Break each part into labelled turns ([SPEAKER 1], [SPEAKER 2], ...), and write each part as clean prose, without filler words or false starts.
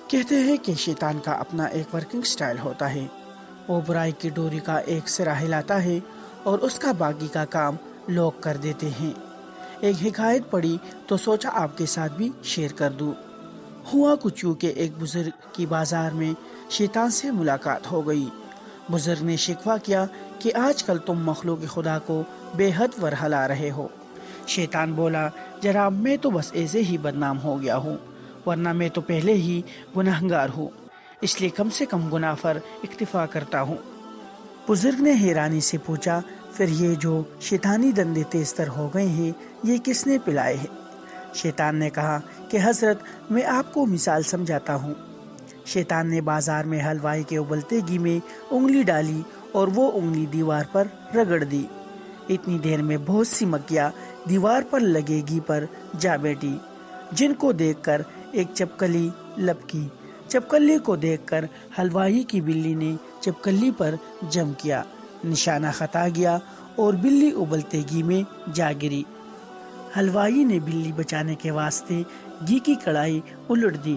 [SPEAKER 1] کہتے ہیں کہ شیطان کا اپنا ایک ورکنگ سٹائل ہوتا ہے۔ وہ برائی کی ڈوری کا ایک سرا ہلاتا ہے اور اس کا باقی کا کام لوگ کر دیتے ہیں۔ ایک حکایت پڑھی تو سوچا آپ کے ساتھ بھی شیئر کر دوں۔ ہوا کچھ یوں کہ ایک بزرگ کی بازار میں شیطان سے ملاقات ہو گئی۔ بزرگ نے شکوہ کیا کہ آج کل تم مخلوق خدا کو بے حد ورہلا رہے ہو۔ شیطان بولا، جناب میں تو بس ایسے ہی بدنام ہو گیا ہوں، ورنہ میں تو پہلے ہی گناہگار ہوں، اس لیے کم سے کم گناہ پر اکتفا کرتا ہوں۔ بزرگ نے حیرانی سے پوچھا، پھر یہ جو شیطانی دندے تیز تر ہو گئے ہیں یہ کس نے پلائے ہیں؟ شیطان نے کہا کہ حضرت میں آپ کو مثال سمجھاتا ہوں۔ شیطان نے بازار میں حلوائی کے ابلتے گھی میں انگلی ڈالی اور وہ انگلی دیوار پر رگڑ دی۔ اتنی دیر میں بہت سی مکھیاں دیوار پر لگے گھی پر جا بیٹھی، جن کو دیکھ کر ایک چپکلی لپکی۔ چپکلی کو دیکھ کر حلوائی کی بلی نے چپکلی پر جم کیا، نشانہ خطا گیا اور بلی ابلتے گھی میں جا گری۔ حلوائی نے بلی بچانے کے واسطے گھی کی کڑائی الٹ دی۔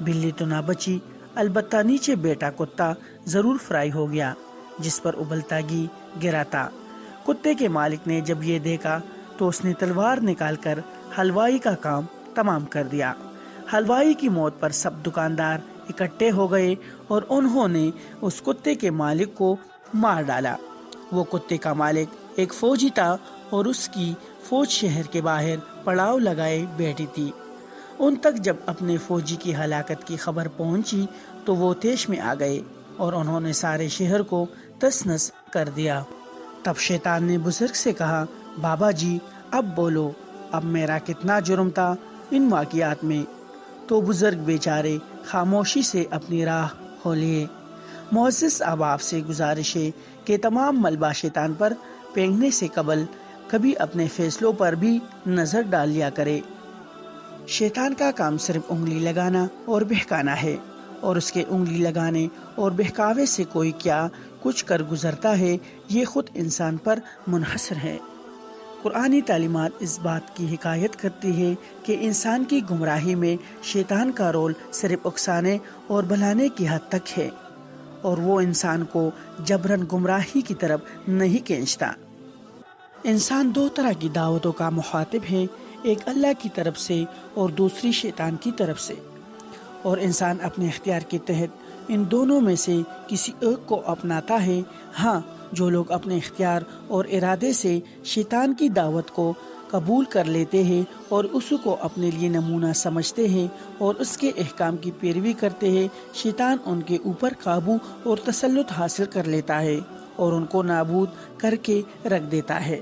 [SPEAKER 1] بلی تو نہ بچی، البتہ نیچے بیٹا کتا ضرور فرائی ہو گیا جس پر ابلتا گھی گرا تھا۔ کتے کے مالک نے جب یہ دیکھا تو اس نے تلوار نکال کر حلوائی کا کام تمام کر دیا۔ حلوائی کی موت پر سب دکاندار اکٹھے ہو گئے اور انہوں نے اس کتے کے مالک کو مار ڈالا۔ وہ کتے کا مالک ایک فوجی تھا اور اس کی فوج شہر کے باہر پڑاؤ لگائے بیٹھی تھی۔ ان تک جب اپنے فوجی کی ہلاکت کی خبر پہنچی تو وہ طیش میں آ گئے اور انہوں نے سارے شہر کو تس نس کر دیا۔ تب شیطان نے بزرگ سے کہا، بابا جی اب بولو، اب میرا کتنا جرم تھا ان واقعات میں؟ تو بزرگ بیچارے خاموشی سے اپنی راہ ہو لیے۔ معزز اب آپ سے گزارش ہے کہ تمام ملبہ شیطان پر پھینکنے سے قبل کبھی اپنے فیصلوں پر بھی نظر ڈال لیا کرے۔ شیطان کا کام صرف انگلی لگانا اور بہکانا ہے، اور اس کے انگلی لگانے اور بہکاوے سے کوئی کیا کچھ کر گزرتا ہے یہ خود انسان پر منحصر ہے۔ قرآنی تعلیمات اس بات کی حکایت کرتی ہے کہ انسان کی گمراہی میں شیطان کا رول صرف اکسانے اور بہلانے کی حد تک ہے، اور وہ انسان کو جبراً گمراہی کی طرف نہیں کھینچتا۔ انسان دو طرح کی دعوتوں کا مخاطب ہے، ایک اللہ کی طرف سے اور دوسری شیطان کی طرف سے، اور انسان اپنے اختیار کے تحت ان دونوں میں سے کسی ایک کو اپناتا ہے۔ ہاں، جو لوگ اپنے اختیار اور ارادے سے شیطان کی دعوت کو قبول کر لیتے ہیں اور اس کو اپنے لیے نمونہ سمجھتے ہیں اور اس کے احکام کی پیروی کرتے ہیں، شیطان ان کے اوپر قابو اور تسلط حاصل کر لیتا ہے اور ان کو نابود کر کے رکھ دیتا ہے۔